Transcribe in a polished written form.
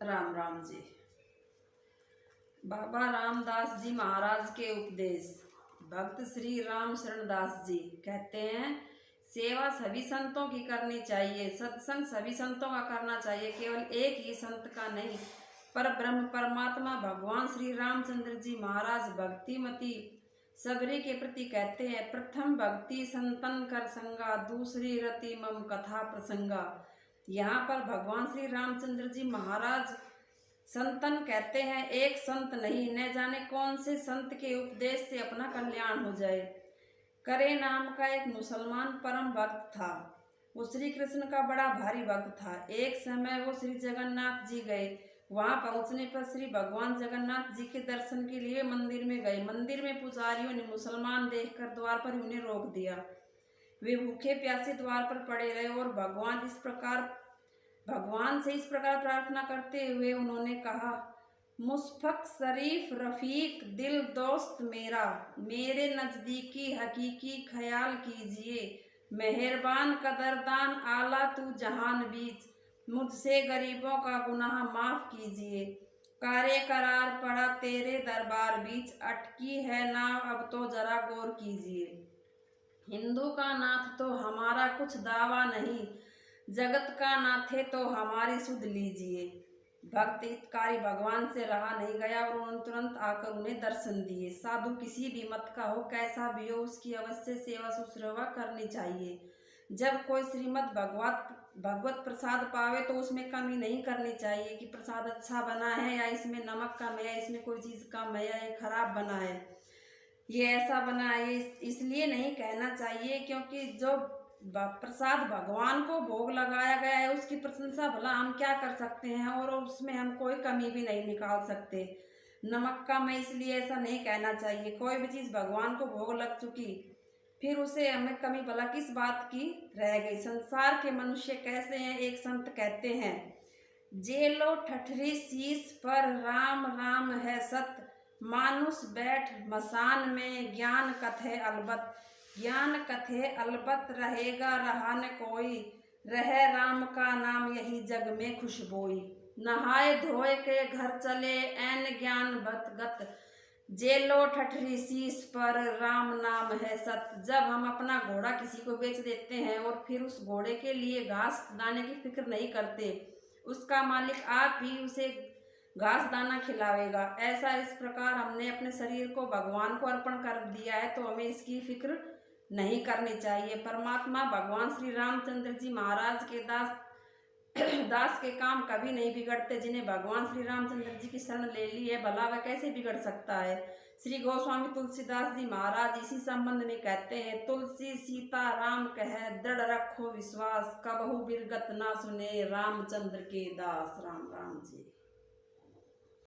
राम राम जी। बाबा रामदास जी महाराज के उपदेश। भक्त श्री राम शरण दास जी कहते हैं, सेवा सभी संतों की करनी चाहिए, सत्संग सभी संतों का करना चाहिए, केवल एक ही संत का नहीं। पर ब्रह्म परमात्मा भगवान श्री रामचंद्र जी महाराज भक्तिमती सबरी के प्रति कहते हैं, प्रथम भक्ति संतन कर संगा, दूसरी रति मम कथा प्रसंगा। यहाँ पर भगवान श्री रामचंद्र जी महाराज संतन कहते हैं, एक संत नहीं, न जाने कौन से संत के उपदेश से अपना कल्याण हो जाए। करे नाम का एक मुसलमान परम भक्त था। वो श्री कृष्ण का बड़ा भारी भक्त था। एक समय वो श्री जगन्नाथ जी गए। वहां पहुंचने पर श्री भगवान जगन्नाथ जी के दर्शन के लिए मंदिर में गए। मंदिर में पुजारियों ने मुसलमान देखकर द्वार पर उन्हें रोक दिया। वे भूखे प्यासे द्वार पर पड़े रहे और भगवान से इस प्रकार प्रार्थना करते हुए उन्होंने कहा, मुशफ़क़ शरीफ रफ़ीक दिल दोस्त मेरा, मेरे नज़दीकी हकीकी ख्याल कीजिए। मेहरबान कदरदान आला तू जहान बीच, मुझसे गरीबों का गुनाह माफ़ कीजिए। कारे करार पड़ा तेरे दरबार बीच, अटकी है नाव अब तो जरा गौर कीजिए। हिंदू का नाथ तो हमारा कुछ दावा नहीं, जगत का नाथे तो हमारी सुध लीजिए। भक्त हितकारी भगवान से रहा नहीं गया और उन्होंने तुरंत आकर उन्हें दर्शन दिए। साधु किसी भी मत का हो, कैसा भी हो, उसकी अवश्य सेवा शुश्रूषा करनी चाहिए। जब कोई श्रीमद् भगवत प्रसाद पावे तो उसमें कमी नहीं करनी चाहिए कि प्रसाद अच्छा बना है या इसमें नमक कम है या इसमें कोई चीज़ कम है या ये खराब बना है, ये ऐसा बना है। इसलिए नहीं कहना चाहिए, क्योंकि जो प्रसाद भगवान को भोग लगाया गया है उसकी प्रशंसा भला हम क्या कर सकते हैं, और उसमें हम कोई कमी भी नहीं निकाल सकते। नमक कम है इसलिए ऐसा नहीं कहना चाहिए। कोई भी चीज़ भगवान को भोग लग चुकी फिर उसे हमें कमी भला किस बात की रह गई। संसार के मनुष्य कैसे हैं, एक संत कहते हैं, जेलो ठठरी शीश पर राम राम है सत, मानुष बैठ मसान में ज्ञान कथे अलबत। ज्ञान कथे अलबत रहेगा रहा न कोई, रहे राम का नाम यही जग में खुशबोई। नहाए धोए के घर चले ऐन ज्ञान बत गत, जेलो ठठरी शीश पर राम नाम है सत। जब हम अपना घोड़ा किसी को बेच देते हैं और फिर उस घोड़े के लिए घास दाने की फिक्र नहीं करते, उसका मालिक आप ही उसे घास दाना खिलावेगा। ऐसा इस प्रकार हमने अपने शरीर को भगवान को अर्पण कर दिया है तो हमें इसकी फिक्र नहीं करनी चाहिए। परमात्मा भगवान श्री रामचंद्र जी महाराज के दास के काम कभी नहीं बिगड़ते। जिन्हें भगवान श्री रामचंद्र जी की शरण ले ली है, भला वह कैसे बिगड़ सकता है। श्री गोस्वामी तुलसीदास जी महाराज इसी संबंध में कहते हैं, तुलसी सीता राम कहे दृढ़ रखो विश्वास, कबहु बिरगत ना सुने रामचंद्र के दास। राम राम जी।